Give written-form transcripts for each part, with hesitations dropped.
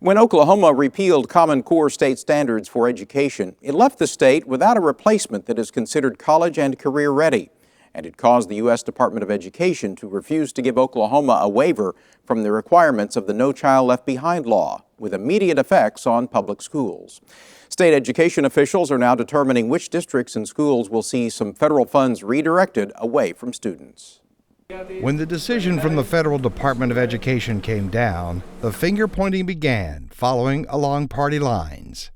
When Oklahoma repealed Common Core state standards for education, it left the state without a replacement that is considered college and career ready. And it caused the U.S. Department of Education to refuse to give Oklahoma a waiver from the requirements of the No Child Left Behind law, with immediate effects on public schools. State education officials are now determining which districts and schools will see some federal funds redirected away from students. When the decision from the Federal Department of Education came down, the finger-pointing began, following along party lines.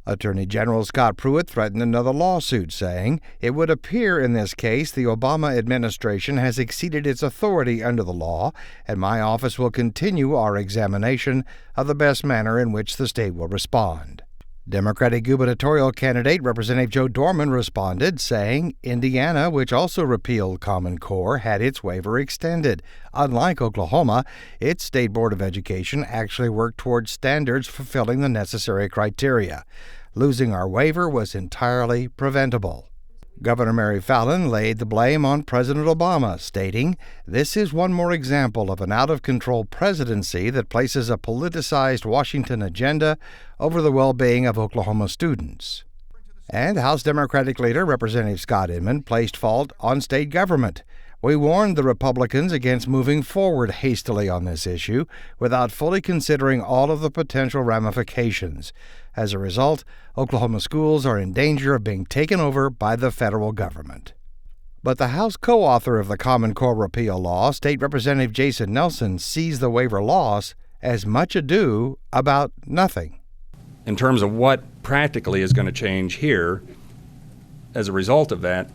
Attorney General Scott Pruitt threatened another lawsuit, saying, "It would appear in this case the Obama administration has exceeded its authority under the law, and my office will continue our examination of the best manner in which the state will respond." Democratic gubernatorial candidate Representative Joe Dorman responded, saying Indiana, which also repealed Common Core, had its waiver extended. Unlike Oklahoma, its State Board of Education actually worked towards standards fulfilling the necessary criteria. Losing our waiver was entirely preventable. Governor Mary Fallin laid the blame on President Obama, stating, "This is one more example of an out-of-control presidency that places a politicized Washington agenda over the well-being of Oklahoma students." And House Democratic leader Representative Scott Inman placed fault on state government. "We warned the Republicans against moving forward hastily on this issue without fully considering all of the potential ramifications. As a result, Oklahoma schools are in danger of being taken over by the federal government." But the House co-author of the Common Core repeal law, State Representative Jason Nelson, sees the waiver loss as much ado about nothing. In terms of what practically is going to change here as a result of that,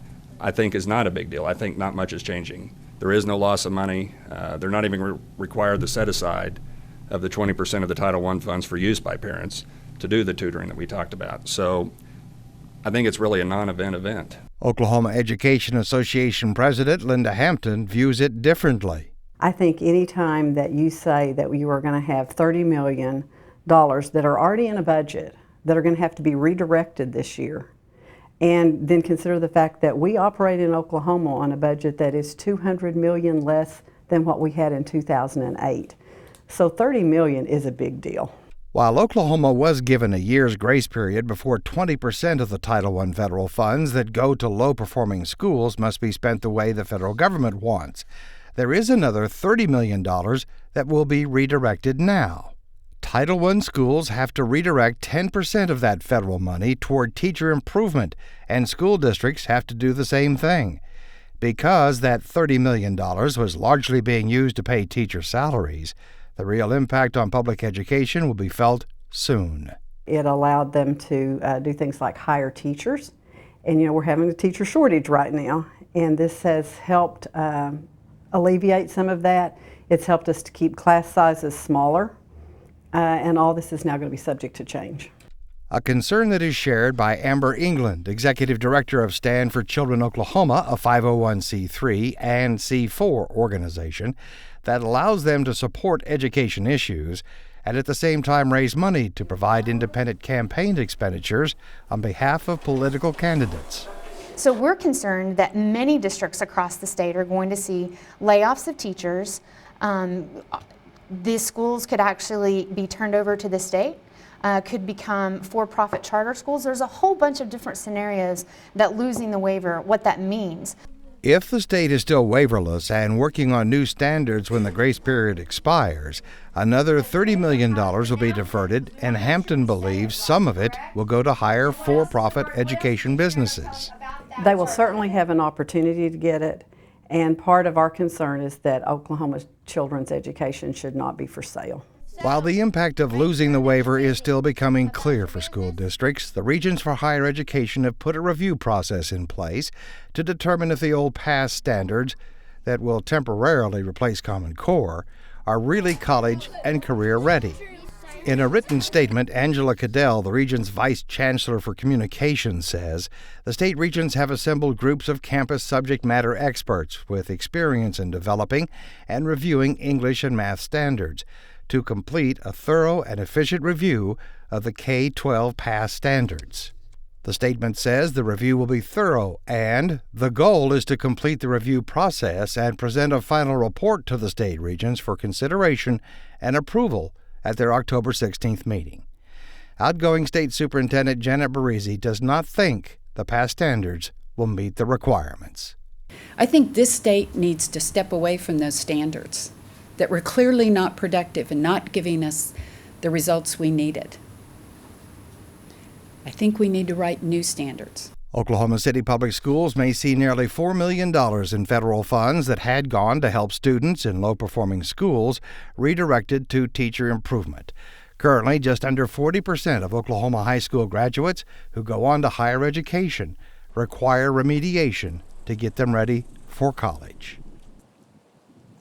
I think is not a big deal. I think not much is changing. There is no loss of money. They're not even required to set aside of the 20% of the Title I funds for use by parents to do the tutoring that we talked about. So I think it's really a non-event event. Oklahoma Education Association President Linda Hampton views it differently. I think any time that you say that you are going to have $30 million that are already in a budget that are going to have to be redirected this year, and then consider the fact that we operate in Oklahoma on a budget that is $200 million less than what we had in 2008. So $30 million is a big deal. While Oklahoma was given a year's grace period before 20% of the Title I federal funds that go to low-performing schools must be spent the way the federal government wants, there is another $30 million that will be redirected now. Title I schools have to redirect 10% of that federal money toward teacher improvement, and school districts have to do the same thing. Because that $30 million was largely being used to pay teacher salaries, the real impact on public education will be felt soon. It allowed them to do things like hire teachers, and we're having a teacher shortage right now, and this has helped alleviate some of that. It's helped us to keep class sizes smaller. And all this is now going to be subject to change. A concern that is shared by Amber England, Executive Director of Stand for Children Oklahoma, a 501c3 and C4 organization that allows them to support education issues and at the same time raise money to provide independent campaign expenditures on behalf of political candidates. So we're concerned that many districts across the state are going to see layoffs of teachers. These schools could actually be turned over to the state, could become for-profit charter schools. There's a whole bunch of different scenarios that losing the waiver, what that means. If the state is still waiverless and working on new standards when the grace period expires, another $30 million will be diverted, and Hampton believes some of it will go to higher for-profit education businesses. They will certainly have an opportunity to get it. And part of our concern is that Oklahoma's children's education should not be for sale. While the impact of losing the waiver is still becoming clear for school districts, the Regents for Higher Education have put a review process in place to determine if the old past standards that will temporarily replace Common Core are really college and career ready. In a written statement, Angela Cadell, the Regent's Vice Chancellor for Communications, says the state regents have assembled groups of campus subject matter experts with experience in developing and reviewing English and math standards to complete a thorough and efficient review of the K-12 past standards. The statement says the review will be thorough, and the goal is to complete the review process and present a final report to the state regents for consideration and approval at their October 16th meeting. Outgoing State Superintendent Janet Barisi does not think the past standards will meet the requirements. I think this state needs to step away from those standards that were clearly not productive and not giving us the results we needed. I think we need to write new standards. Oklahoma City Public Schools may see nearly $4 million in federal funds that had gone to help students in low-performing schools redirected to teacher improvement. Currently, just under 40% of Oklahoma high school graduates who go on to higher education require remediation to get them ready for college.